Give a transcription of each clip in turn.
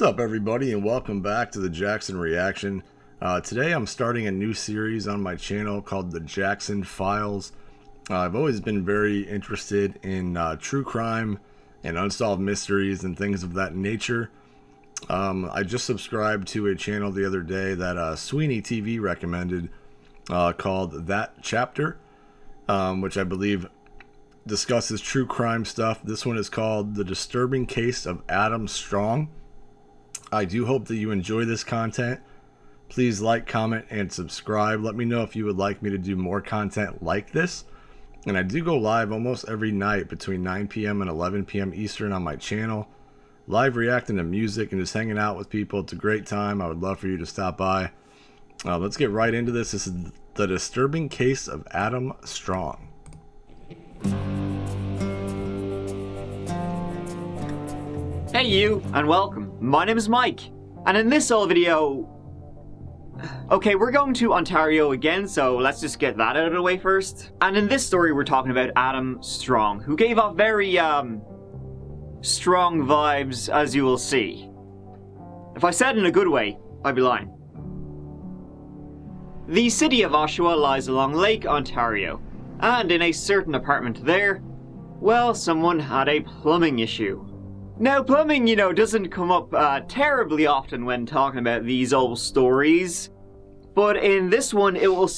What's up, everybody, and welcome back to the Jackson Reaction. Today I'm starting a new series on my channel called the Jackson Files. I've always been very interested in true crime and unsolved mysteries and things of that nature. I just subscribed to a channel the other day that Sweeney TV recommended called That Chapter, which I believe discusses true crime stuff. This one is called The Disturbing Case of Adam Strong. I do hope that you enjoy this content. Please like, comment, and subscribe. Let me know if you would like me to do more content like this. And I do go live almost every night between 9 p.m. and 11 p.m. Eastern on my channel. Live reacting to music and just hanging out with people. It's a great time. I would love for you to stop by. Let's get right into this. This is The Disturbing Case of Adam Strong. Hey you, and welcome. My name is Mike, and in this old video... Okay, we're going to Ontario again, so let's just get that out of the way first. And in this story we're talking about Adam Strong, who gave off very, strong vibes, as you will see. If I said in a good way, I'd be lying. The city of Oshawa lies along Lake Ontario, and in a certain apartment there, well, someone had a plumbing issue. Now, plumbing, you know, doesn't come up terribly often when talking about these old stories. But in this one, it'll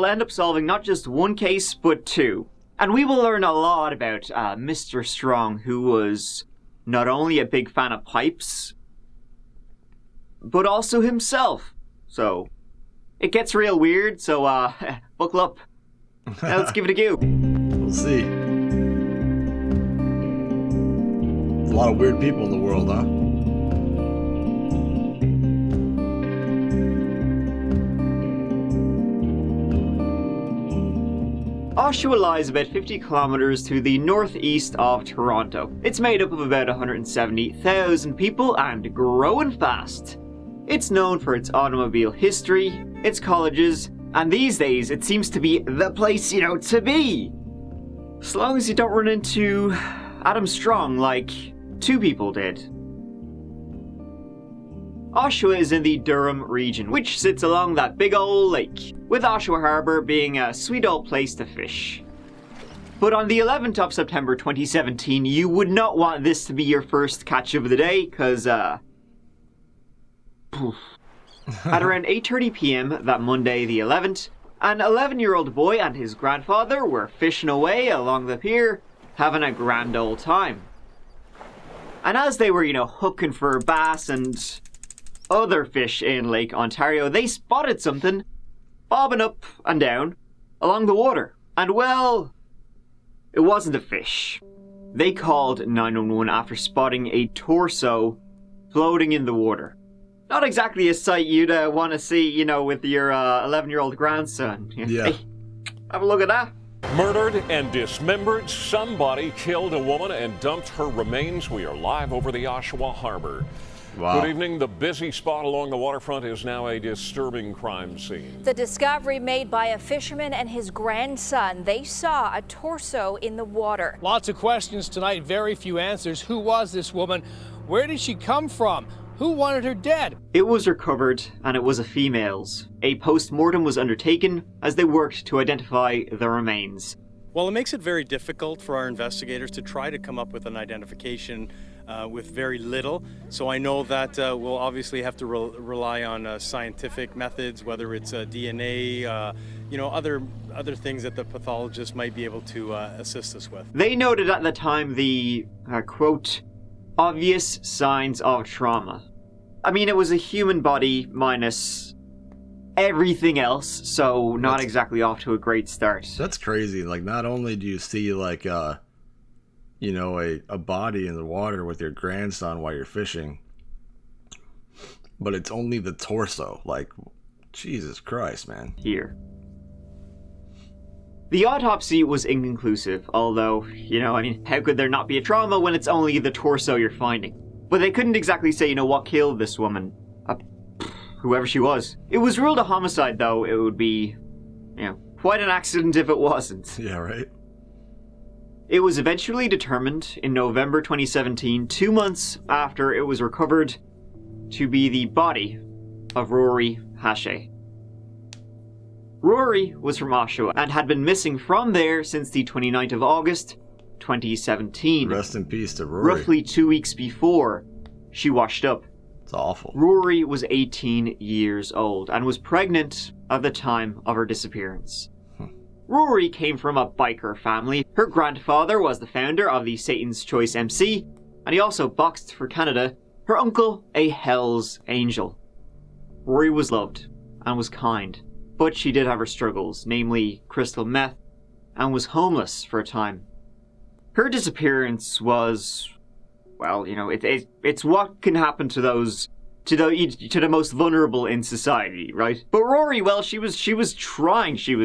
end up solving not just one case, but two. And we will learn a lot about Mr. Strong, who was not only a big fan of pipes, but also himself. So, it gets real weird, so buckle up. Now let's give it a go. We'll see. A lot of weird people in the world, huh? Oshawa lies about 50 kilometers to the northeast of Toronto. It's made up of about 170,000 people and growing fast. It's known for its automobile history, its colleges, and these days it seems to be the place, you know, to be. As long as you don't run into Adam Strong like two people did. Oshawa is in the Durham region, which sits along that big old lake, with Oshawa Harbour being a sweet old place to fish. But on the 11th of September 2017, you would not want this to be your first catch of the day, cause at around 8:30 p.m. that Monday the 11th, an 11-year-old boy and his grandfather were fishing away along the pier, having a grand old time. And as they were, you know, hooking for bass and other fish in Lake Ontario, they spotted something bobbing up and down along the water. And well, it wasn't a fish. They called 911 after spotting a torso floating in the water. Not exactly a sight you'd want to see, you know, with your 11-year-old grandson. Yeah. Hey, have a look at that. Murdered and dismembered, somebody killed a woman and dumped her remains. We are live over the Oshawa Harbor. Wow. Good evening. The busy spot along the waterfront is now a disturbing crime scene. The discovery made by a fisherman and his grandson. They saw a torso in the water. Lots of questions tonight, very few answers. Who was this woman? Where did she come from? Who wanted her dead? It was recovered, and it was a female's. A post-mortem was undertaken as they worked to identify the remains. Well, it makes it very difficult for our investigators to try to come up with an identification with very little. So I know that we'll obviously have to rely on scientific methods, whether it's DNA, you know, other things that the pathologist might be able to assist us with. They noted at the time the, quote, obvious signs of trauma. I mean, it was a human body minus everything else, so not exactly off to a great start. That's crazy. Like, not only do you see, like, you know, a body in the water with your grandson while you're fishing, but it's only the torso. Like, Jesus Christ, man. Here. The autopsy was inconclusive, although, you know, I mean, how could there not be a trauma when it's only the torso you're finding? But they couldn't exactly say, you know, what killed this woman. Whoever she was. It was ruled a homicide, though. It would be, you know, quite an accident if it wasn't. Yeah, right. It was eventually determined in November 2017, 2 months after it was recovered, to be the body of Rory Hache. Rory was from Oshawa and had been missing from there since the 29th of August 2017. Rest in peace to Rory. Roughly 2 weeks before she washed up. It's awful. Rory was 18 years old and was pregnant at the time of her disappearance. Rory came from a biker family. Her grandfather was the founder of the Satan's Choice MC, and he also boxed for Canada. Her uncle, a Hell's Angel. Rory was loved and was kind, but she did have her struggles, namely crystal meth, and was homeless for a time. Her disappearance was, well, you know, it's what can happen to those, to the most vulnerable in society, right? But Rory, well, she was trying. She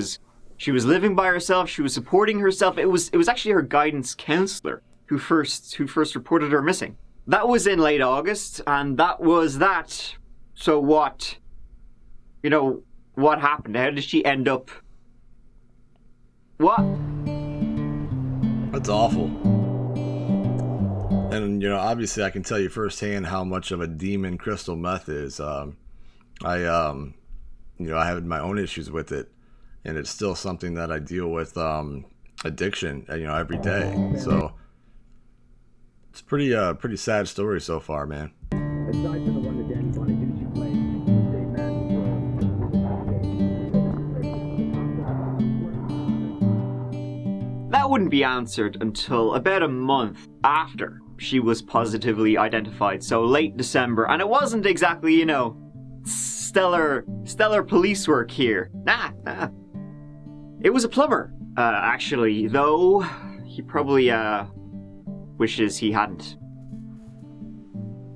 was living by herself. She was supporting herself. It was actually her guidance counselor who first reported her missing. That was in late August, and that was that. So what? You know, what happened? How did she end up? What? That's awful. And, you know, obviously I can tell you firsthand how much of a demon crystal meth is. I had my own issues with it, and it's still something that I deal with, addiction, you know, every day. So it's pretty sad story so far, man. Aside from the one that Danny wanted, didn't you play That wouldn't be answered until about a month after she was positively identified, so late December, and it wasn't exactly, you know, stellar police work here. Nah. It was a plumber, actually, though he probably, wishes he hadn't.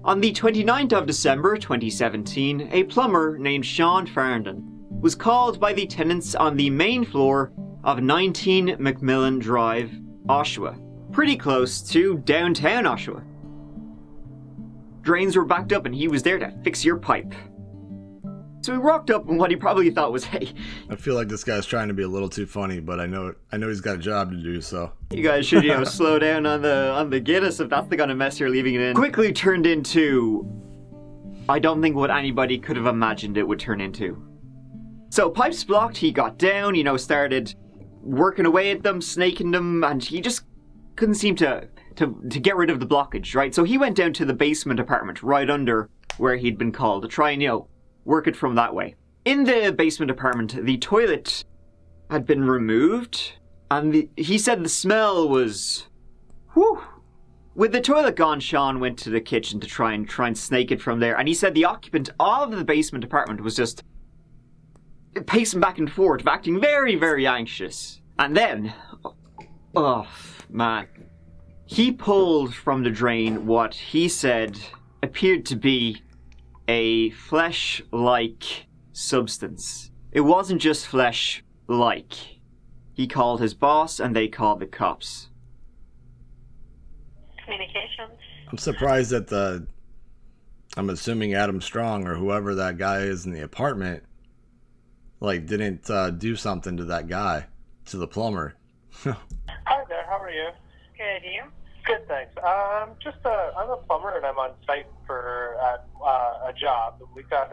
On the 29th of December 2017, a plumber named Sean Farndon was called by the tenants on the main floor of 19 Macmillan Drive, Oshawa, pretty close to downtown Oshawa. Drains were backed up and he was there to fix your pipe. So he rocked up and what he probably thought was, hey... I feel like this guy's trying to be a little too funny, but I know he's got a job to do, so... You guys should, you know, slow down on the Guinness if that's the kind of mess you're leaving it in. Quickly turned into... I don't think what anybody could have imagined it would turn into. So pipes blocked, he got down, you know, started working away at them, snaking them, and he just couldn't seem to get rid of the blockage, right? So he went down to the basement apartment right under where he'd been called to try and, you know, work it from that way. In the basement apartment, the toilet had been removed, and he said the smell was... whew. With the toilet gone, Sean went to the kitchen to try and snake it from there, and he said the occupant of the basement apartment was just pacing back and forth, acting very, very anxious. And then, oh man, he pulled from the drain what he said appeared to be a flesh-like substance. It wasn't just flesh-like. He called his boss and they called the cops. Communications. I'm surprised that I'm assuming Adam Strong or whoever that guy is in the apartment, like, didn't do something to that guy, to the plumber. Hi there, how are you? Good, you? Good, thanks. I'm a plumber and I'm on site for a job. We got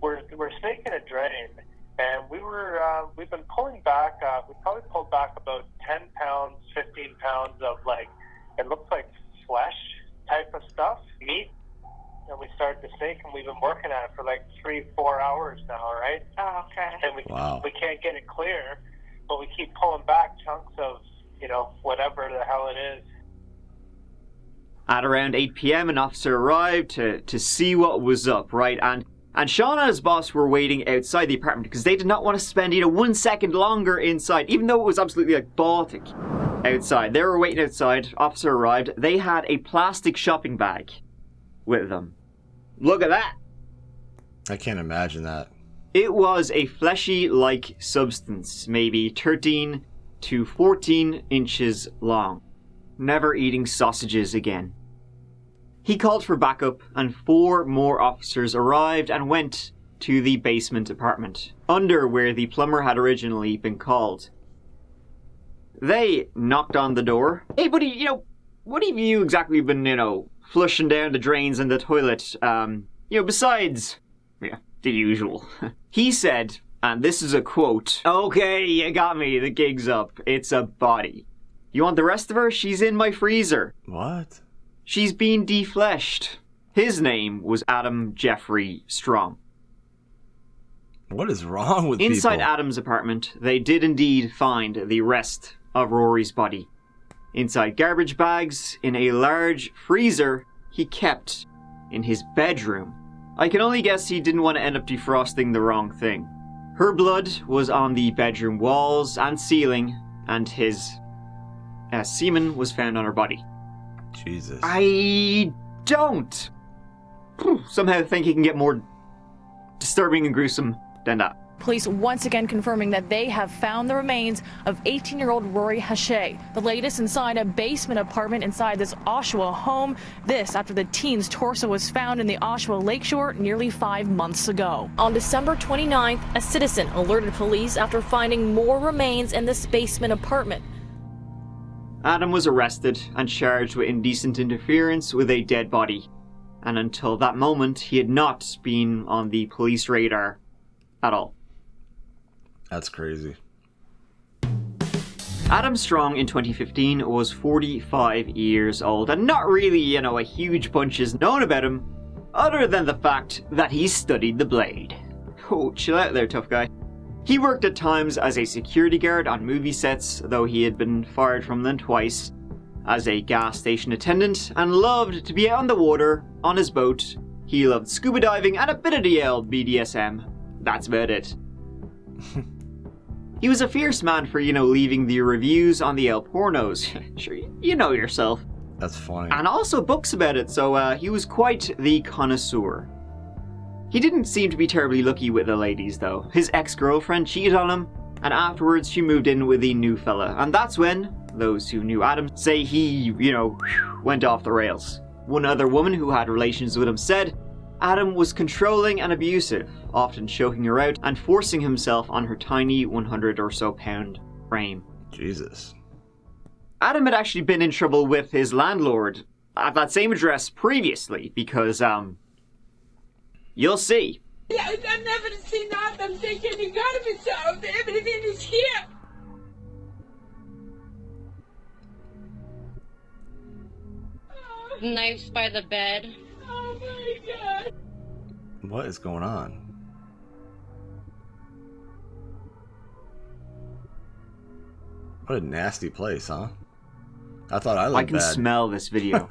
we're snaking a drain, and we've been pulling back. We probably pulled back about 10 pounds, 15 pounds of, like, it looks like flesh type of stuff, meat. And we started to snake, and we've been working at it for like 3-4 hours now, right? Oh, okay. And we can't get it clear, but we keep pulling back chunks of, you know, whatever the hell it is. At around 8 p.m., an officer arrived to see what was up, right? And Sean and his boss were waiting outside the apartment because they did not want to spend, 1 second longer inside, even though it was absolutely, like, Baltic outside. They were waiting outside. Officer arrived. They had a plastic shopping bag with them. Look at that. I can't imagine that. It was a fleshy-like substance, maybe 13 to 14 inches long. Never eating sausages again. He called for backup, and 4 more officers arrived and went to the basement apartment, under where the plumber had originally been called. They knocked on the door. Hey, buddy, what have you exactly been, flushing down the drains in the toilet, besides, the usual? He said, and this is a quote, "Okay, you got me, the gig's up. It's a body. You want the rest of her? She's in my freezer." What? "She's been defleshed." His name was Adam Jeffrey Strong. What is wrong with Inside people? Adam's apartment, they did indeed find the rest of Rory's body. Inside garbage bags, in a large freezer he kept in his bedroom. I can only guess he didn't want to end up defrosting the wrong thing. Her blood was on the bedroom walls and ceiling, and his semen was found on her body. Jesus. I don't somehow think he can get more disturbing and gruesome than that. Police once again confirming that they have found the remains of 18-year-old Rory Hache, the latest inside a basement apartment inside this Oshawa home. This after the teen's torso was found in the Oshawa Lakeshore nearly 5 months ago. On December 29th, a citizen alerted police after finding more remains in this basement apartment. Adam was arrested and charged with indecent interference with a dead body. And until that moment, he had not been on the police radar at all. That's crazy. Adam Strong in 2015 was 45 years old, and not really, a huge bunch is known about him, other than the fact that he studied the blade. Oh, chill out there, tough guy. He worked at times as a security guard on movie sets, though he had been fired from them twice, as a gas station attendant, and loved to be out on the water, on his boat. He loved scuba diving and a bit of the old BDSM. That's about it. He was a fierce man for, leaving the reviews on the L pornos. Sure, you know yourself. That's funny. And also books about it, so he was quite the connoisseur. He didn't seem to be terribly lucky with the ladies, though. His ex-girlfriend cheated on him, and afterwards she moved in with a new fella. And that's when those who knew Adam say he, went off the rails. One other woman who had relations with him said Adam was controlling and abusive, often choking her out and forcing himself on her tiny 100 or so pound frame. Jesus. Adam had actually been in trouble with his landlord at that same address previously because, you'll see. Yeah, I've never seen Adam take any garbage out. Everything is here. Knives by the bed. Oh my God. What is going on? What a nasty place, huh? I thought I looked I can bad. smell this video.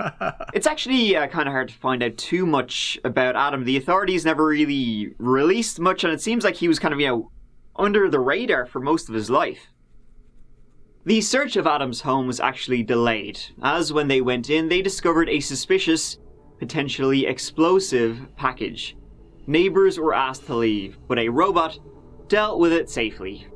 It's actually kind of hard to find out too much about Adam. The authorities never really released much, and it seems like he was kind of, under the radar for most of his life. The search of Adam's home was actually delayed, as when they went in, they discovered a suspicious, potentially explosive package. Neighbors were asked to leave, but a robot dealt with it safely.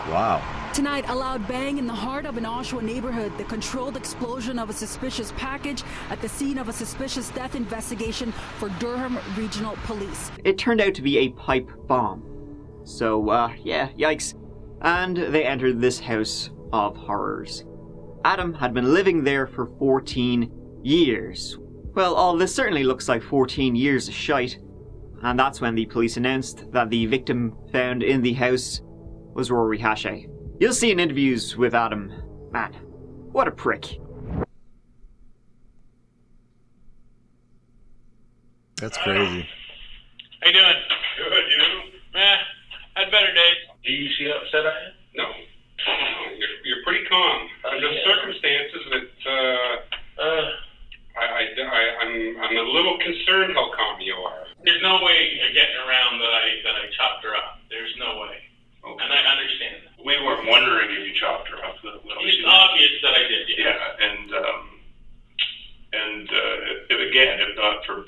Wow. Tonight, a loud bang in the heart of an Oshawa neighborhood, the controlled explosion of a suspicious package at the scene of a suspicious death investigation for Durham Regional Police. It turned out to be a pipe bomb. So, yikes. And they entered this house of horrors. Adam had been living there for 14 years. Well, all this certainly looks like 14 years of shite. And that's when the police announced that the victim found in the house was Rory Hache. You'll see in interviews with Adam. Man, what a prick. That's crazy. How you doing? Good, you? Had better days. Do you see how upset I am? No. You're pretty calm. Under the circumstances that, I'm a little concerned how calm you are. There's no way of getting around that I chopped her up. There's no way. Okay. And I understand that. We weren't wondering if you chopped her up. It's obvious that I did, yes. Yeah, and again, if not for...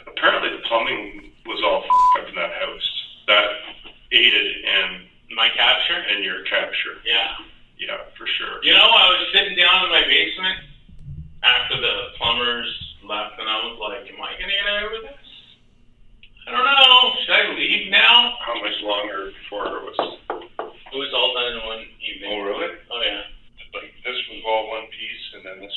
Apparently the plumbing was all up in that house. That aided in... My capture? In your capture. Yeah. Yeah, for sure. I was sitting down in my basement after the plumbers left, and I was like, am I going to get out of this? I don't know. Should I leave now?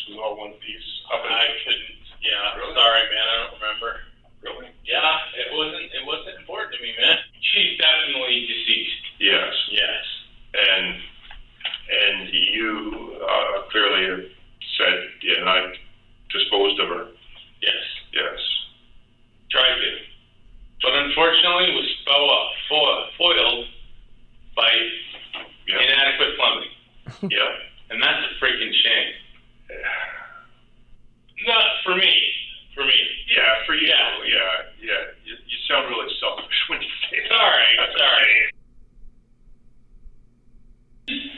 was all one piece. I couldn't. Yeah, really? Sorry, man. I don't remember. Really? Yeah, it wasn't important to me, man. She's definitely deceased. Yes. Yes. And you clearly have said, yeah, and I disposed of her. Yes. Yes. Tried to. But unfortunately was foiled by inadequate plumbing. Yeah. And that's a freaking shame. Not for me. For me. Yeah, for you. Yeah. You sound really selfish when you say that. Sorry.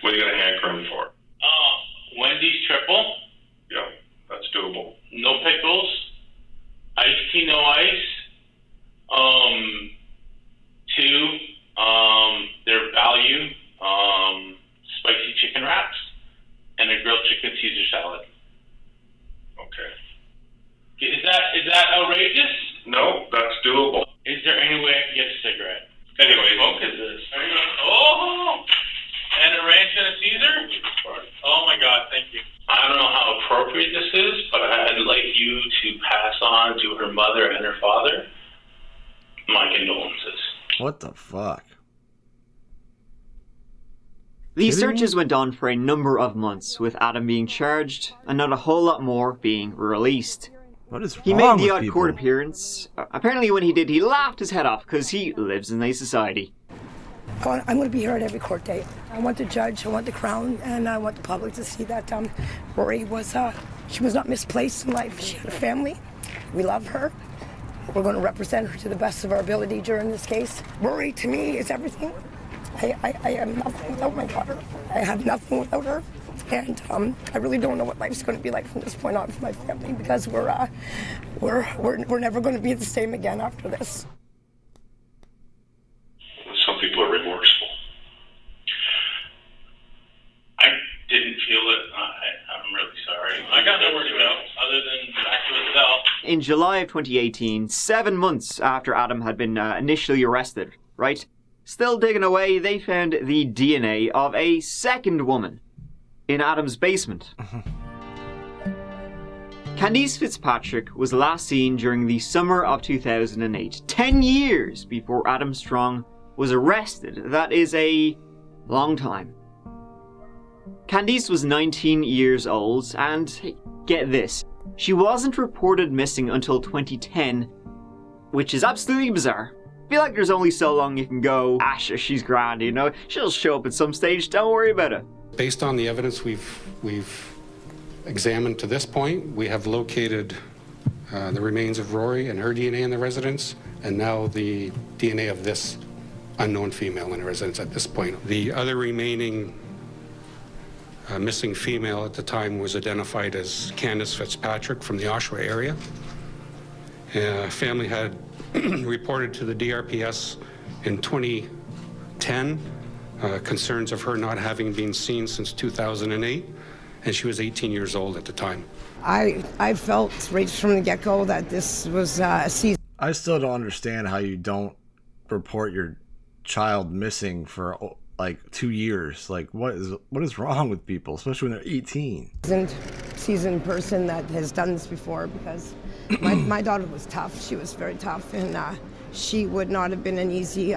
What are you going to hanker him for? Wendy's triple. Yeah, that's doable. No pickles. Iced tea, no ice. 2, their value, spicy chicken wraps, and a grilled chicken Caesar salad. Okay. Is that outrageous? No, that's doable. Is there any way I can get a cigarette? Anyway, What smoke is this? Oh! And a ranch and a Caesar? Oh my God, thank you. I don't know how appropriate this is, but I'd like you to pass on to her mother and her father my condolences. What the fuck? These searches went on for a number of months, with Adam being charged and not a whole lot more being released. What is wrong He made the with odd people? court appearance. Apparently when he did, he laughed his head off because he lives in a society. I'm going to be here at every court date. I want the judge, I want the crown, and I want the public to see that Rory was, she was not misplaced in life. She had a family. We love her. We're going to represent her to the best of our ability during this case. Rory, to me, is everything. I am nothing without my daughter. I have nothing without her. And I really don't know what life's going to be like from this point on for my family, because we're never going to be the same again after this. Some people are remorseful. I didn't feel it. I'm really sorry. I got nowhere to go other than back to his cell. In July of 2018, 7 months after Adam had been initially arrested, right? Still digging away, they found the DNA of a second woman in Adam's basement. Candice Fitzpatrick was last seen during the summer of 2008, 10 years before Adam Strong was arrested. That is a long time. Candice was 19 years old, and get this, she wasn't reported missing until 2010, which is absolutely bizarre. I feel like there's only so long you can go, Asha, she's grand, you know, she'll show up at some stage, don't worry about it. Based on the evidence we've examined to this point, we have located the remains of Rory and her DNA in the residence, and now the DNA of this unknown female in the residence at this point. The other remaining missing female at the time was identified as Candice Fitzpatrick from the Oshawa area. Family had reported to the DRPS in 2010 concerns of her not having been seen since 2008, and she was 18 years old at the time. I felt right from the get-go that this was a season. I still don't understand how you don't report your child missing for like 2 years. Like, what is wrong with people, especially when they're 18? Seasoned person that has done this before, because my daughter was tough. She was very tough, and she would not have been an easy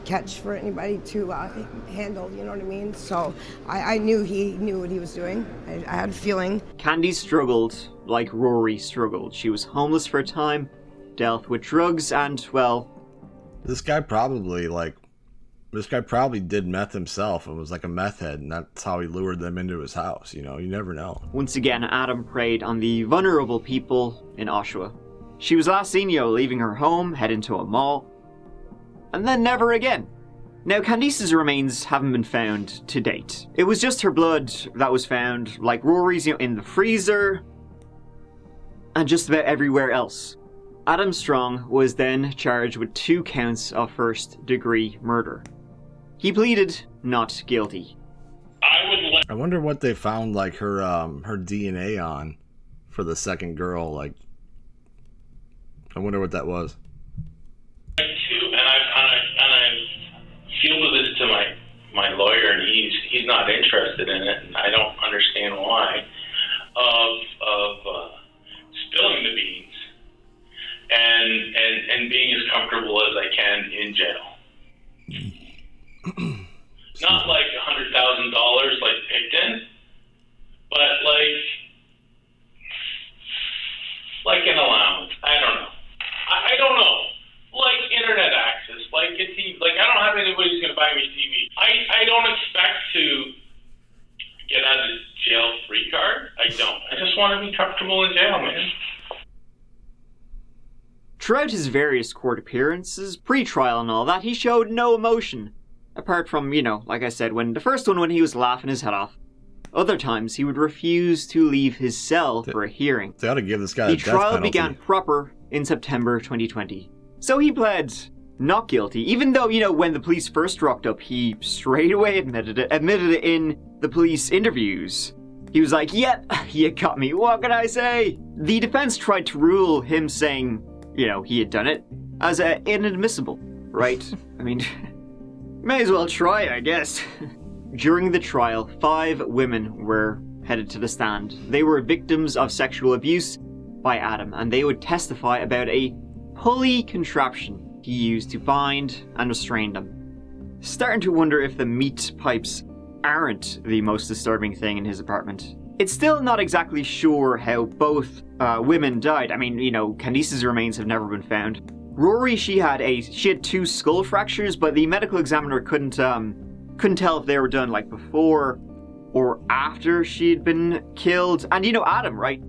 catch for anybody to handle, you know what I mean? So I knew he knew what he was doing. I had a feeling. Candy struggled like Rory struggled. She was homeless for a time, dealt with drugs, and, well... This guy probably did meth himself and was like a meth head, and that's how he lured them into his house, you know? You never know. Once again, Adam preyed on the vulnerable people in Oshawa. She was last seen, leaving her home, heading to a mall, and then never again. Now, Candice's remains haven't been found to date. It was just her blood that was found, like Rory's, in the freezer, and just about everywhere else. Adam Strong was then charged with 2 counts of first-degree murder. He pleaded not guilty. I wonder what they found, like, her DNA on for the second girl. Like, I wonder what that was. And I fielded this to my lawyer, and he's not interested in it, and I don't understand why. to be comfortable in jail, man. Throughout his various court appearances, pre-trial and all that, he showed no emotion. Apart from, like I said, when the first one when he was laughing his head off. Other times, he would refuse to leave his cell for a hearing. They ought to give this guy the a death trial penalty. began proper in September 2020. So he pled not guilty, even though, when the police first rocked up, he straight away admitted it in the police interviews. He was like, yep, you got me, what can I say? The defense tried to rule him saying, he had done it as inadmissible, right? I mean, may as well try, I guess. During the trial, 5 women were headed to the stand. They were victims of sexual abuse by Adam, and they would testify about a pulley contraption he used to bind and restrain them. Starting to wonder if the meat pipes aren't the most disturbing thing in his apartment. It's still not exactly sure how both women died. I mean, Candice's remains have never been found. Rory, she had 2 skull fractures, but the medical examiner couldn't tell if they were done like before or after she'd been killed. And Adam, right?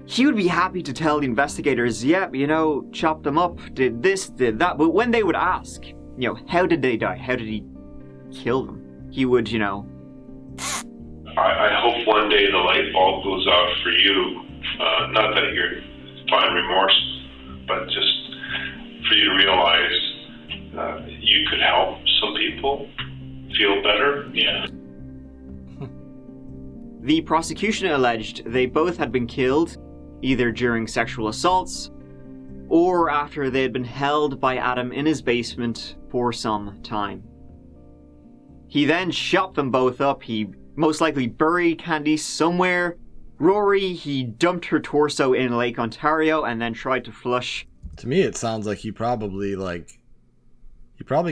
He would be happy to tell the investigators, yep, chopped them up, did this, did that. But when they would ask, how did they die? How did he kill them? He would, I hope one day the light bulb goes off for you. Not that you're finding remorse, but just for you to realize you could help some people feel better. Yeah. The prosecution alleged they both had been killed either during sexual assaults or after they had been held by Adam in his basement for some time. He then chopped them both up. He most likely buried Candice somewhere. Rory, he dumped her torso in Lake Ontario and then tried to flush. To me, it sounds like he probably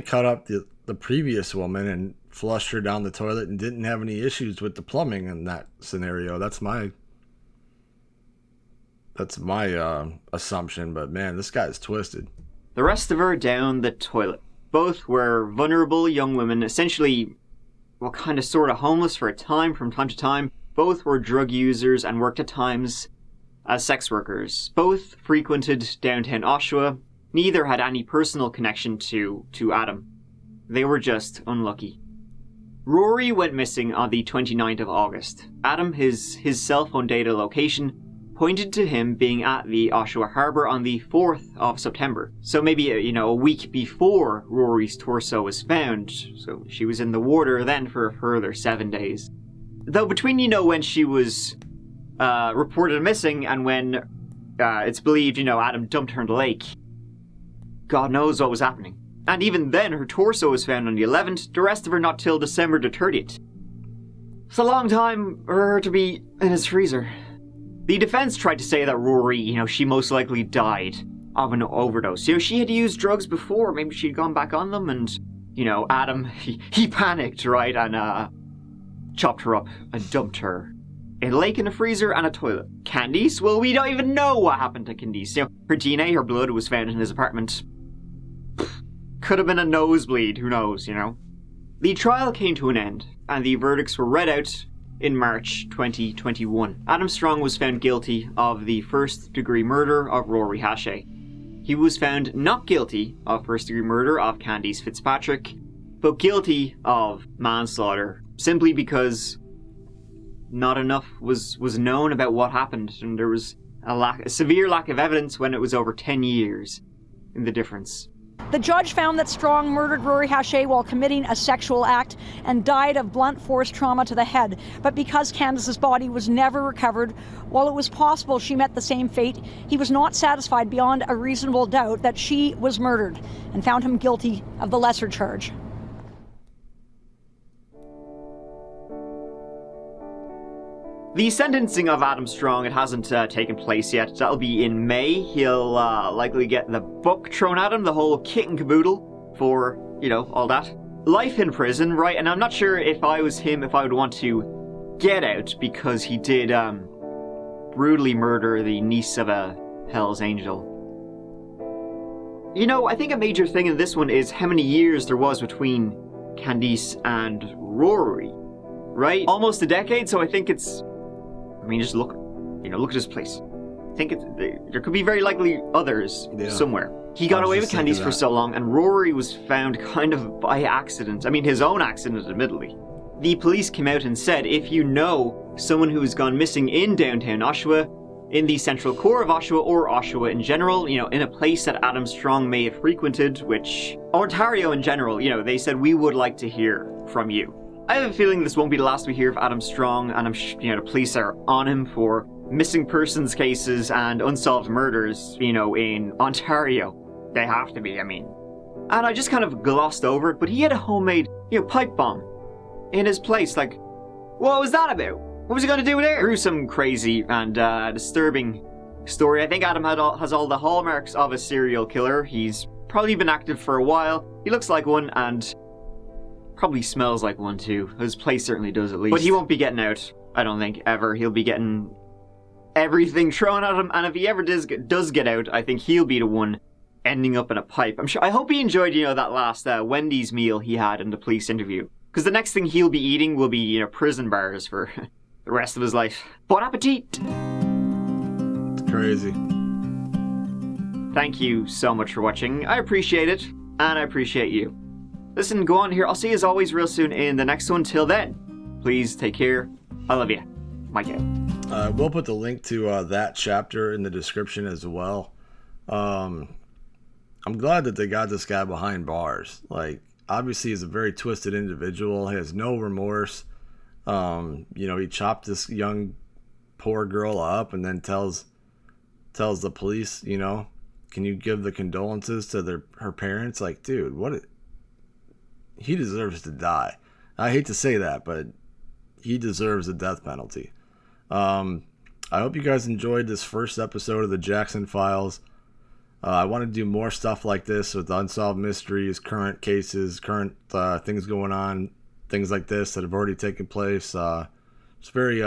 cut up the previous woman and flushed her down the toilet and didn't have any issues with the plumbing in that scenario. That's my assumption, but man, this guy's twisted. The rest of her down the toilet. Both were vulnerable young women, essentially, kind of sort of homeless for a time from time to time. Both were drug users and worked at times as sex workers. Both frequented downtown Oshawa. Neither had any personal connection to Adam. They were just unlucky. Rory went missing on the 29th of August. Adam, his cell phone data location pointed to him being at the Oshawa Harbour on the 4th of September. So maybe, a week before Rory's torso was found. So she was in the water then for a further 7 days. Though between, when she was reported missing and when it's believed, Adam dumped her in the lake, God knows what was happening. And even then, her torso was found on the 11th, the rest of her not till December the 30th. It's a long time for her to be in his freezer. The defense tried to say that Rory, she most likely died of an overdose. She had used drugs before, maybe she'd gone back on them, and, Adam, he panicked, right, and chopped her up and dumped her in a lake, in a freezer, and a toilet. Candice? Well, we don't even know what happened to Candice. Her DNA, her blood was found in his apartment. Could have been a nosebleed, who knows, The trial came to an end, and the verdicts were read out in March 2021. Adam Strong was found guilty of the first-degree murder of Rory Hache. He was found not guilty of first-degree murder of Candice Fitzpatrick, but guilty of manslaughter, simply because not enough was known about what happened, and there was a severe lack of evidence when it was over 10 years in the difference. The judge found that Strong murdered Rory Hache while committing a sexual act and died of blunt force trauma to the head. But because Candice's body was never recovered, while it was possible she met the same fate, he was not satisfied beyond a reasonable doubt that she was murdered and found him guilty of the lesser charge. The sentencing of Adam Strong, it hasn't taken place yet. That'll be in May. He'll likely get the book thrown at him, the whole kit and caboodle for, all that. Life in prison, right? And I'm not sure if I was him, if I would want to get out, because he did brutally murder the niece of a Hell's Angel. I think a major thing in this one is how many years there was between Candice and Rory, right? Almost a decade, so I think it's... just look. look at his place. There could be very likely others somewhere. He got away with Candice for so long, and Rory was found kind of by accident. I mean, his own accident, admittedly. The police came out and said, if you know someone who has gone missing in downtown Oshawa, in the central core of Oshawa, or Oshawa in general, in a place that Adam Strong may have frequented, which, Ontario in general, they said, we would like to hear from you. I have a feeling this won't be the last we hear of Adam Strong, and I'm the police are on him for missing persons cases and unsolved murders, in Ontario. They have to be, And I just kind of glossed over it, but he had a homemade, pipe bomb in his place. Like, what was that about? What was he going to do with it? Gruesome, crazy, and disturbing story. I think Adam has all the hallmarks of a serial killer. He's probably been active for a while. He looks like one, and probably smells like one too. His place certainly does, at least. But he won't be getting out, I don't think, ever. He'll be getting everything thrown at him, and if he ever does get out, I think he'll be the one ending up in a pipe. I hope he enjoyed, that last Wendy's meal he had in the police interview. Because the next thing he'll be eating will be, prison bars for the rest of his life. Bon appetit! It's crazy. Thank you so much for watching. I appreciate it, and I appreciate you. Listen, go on here. I'll see you as always real soon in the next one. Till then, please take care. I love you. Mike out. We'll put the link to that chapter in the description as well. I'm glad that they got this guy behind bars. Like, obviously he's a very twisted individual. He has no remorse. He chopped this young poor girl up and then tells the police, can you give the condolences to her parents? Like, dude, he deserves to die. I hate to say that, but he deserves a death penalty. I hope you guys enjoyed this first episode of the Jackson Files. I want to do more stuff like this with unsolved mysteries, current cases, current things going on, things like this that have already taken place. It's very,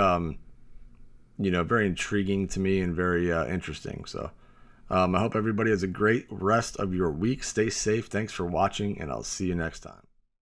very intriguing to me and very interesting. So I hope everybody has a great rest of your week. Stay safe. Thanks for watching, and I'll see you next time.